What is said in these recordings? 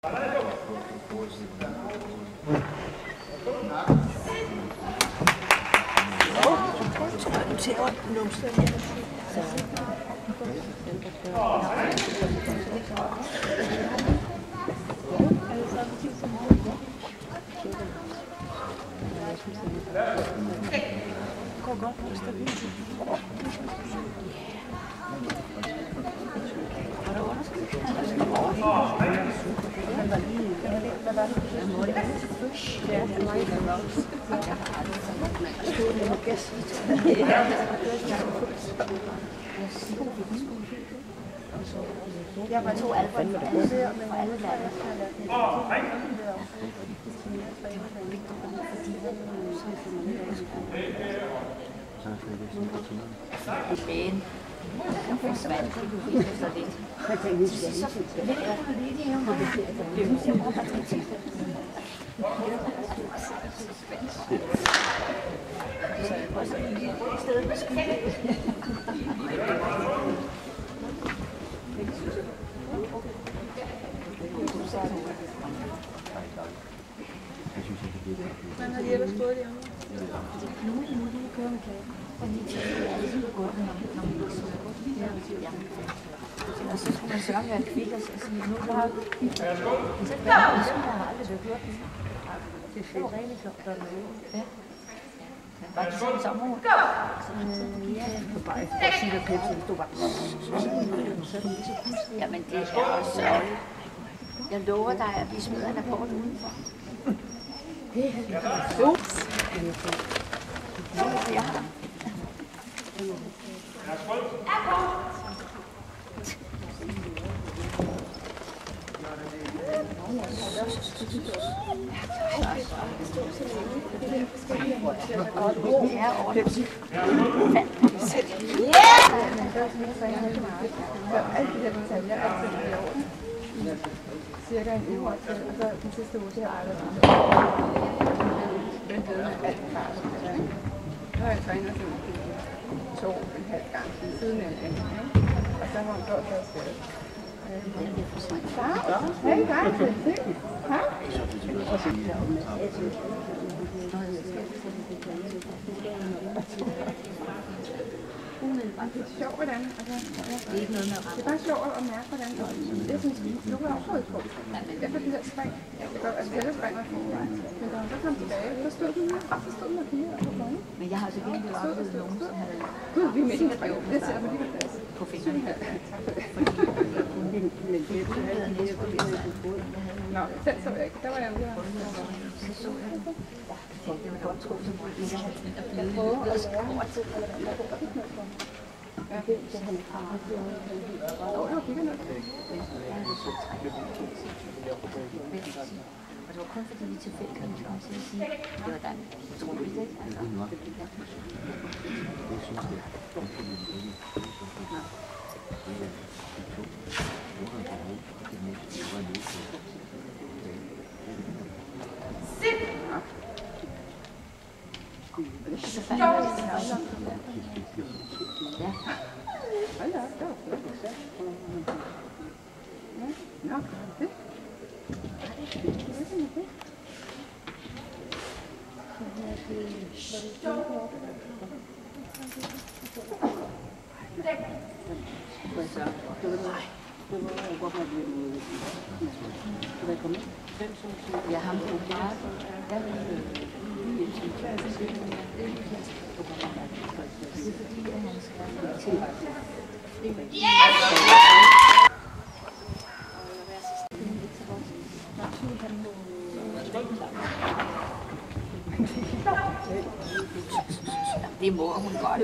Jeg var to alberne fra alle lande. Ben. Den forsvandt efter lidt. Jeg tænkte, så lidt i hævn. Så jeg prøver sådan lige et sted på skylden. Hvordan har Jeppe stået det? Nu kan vi køre med kage. Fordi det er ligesom gået, når man ikke sidder godt. Og så skulle man sørge med at kvikke os og sige, nu har vi... Så har jeg aldrig hørt det. Det er rigtig flot, der er noget. Ja. Var det sådan sommerhund? Ja, det var bare efter at sige, at Pepsi stod bare... Jamen det er også sørgeligt. Jeg lover dig, at vi smider en rapport udenfor. Jeg har. Cirka en uge til, og så den sidste uge, så har jeg arbejdet med alt klart. Nu har jeg trænet sådan 2,5 gange siden en anden, og så har hun gjort det skade. Hej, det er sjovt, hvordan. Det er ikke noget med at det er bare sjovt at mærke, hvordan det er sådan, nu har jeg også fået på. Efter de der spring, det spring var fint, men da hun så kom tilbage, så stod hun og fire på bånden. Men jeg har altså virkelig oplevet nogen, som havde... Gud, vi er midt i en spring. Det ser jeg på lige på plads. På fingrene. Men det er jo på det. Nå, selv så jeg ikke. Der var jeg lige her. Så så jeg det. Det var godt tro, så jeg prøvede at skrue til. Ja, det er han ikke. Og det var kigger noget. Og det var kun fordi vi tilfældigt kom til at sige, det var da utroligt, ikke? Ja. Hold da, det var flot. Nå, det. Jeg har ham på meget. Det er fordi, at han skal til. Det må hun godt.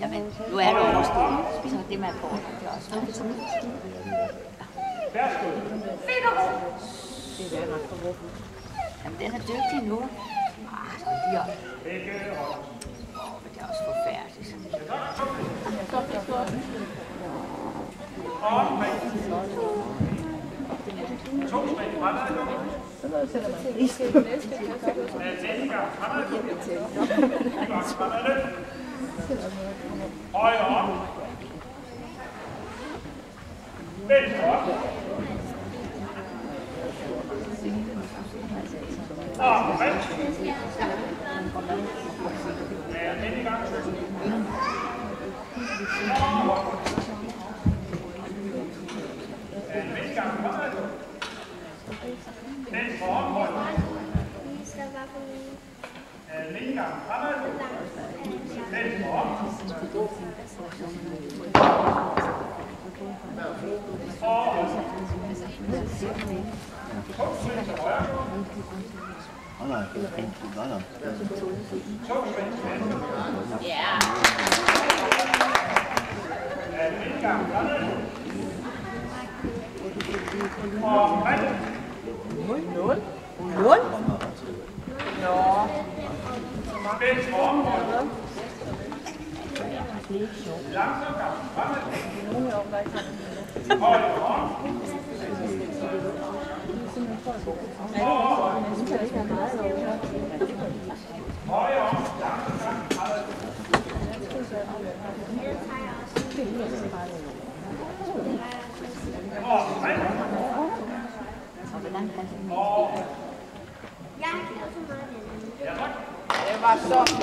Jamen, nu er det overstået. Så det med apporten, det er også noget. Jamen, den er dygtig nu. Det er også forfærdeligt. Højre op. Venstre op. Og frem. Ja, ind i gang. Midtgang fremad. Venstre op, højre. Midtgang fremad. Venstre op. Og togspring til højre. Nej. Togspring til venstre. Ja. Midtgang fremad. Og frem. 0. Venstre op, højre. Langsom gang fremad. Højre op. Højre op. Langsom gang fremad. Og frem. Og Jeg har gjort så meget. ja, tak. Det var så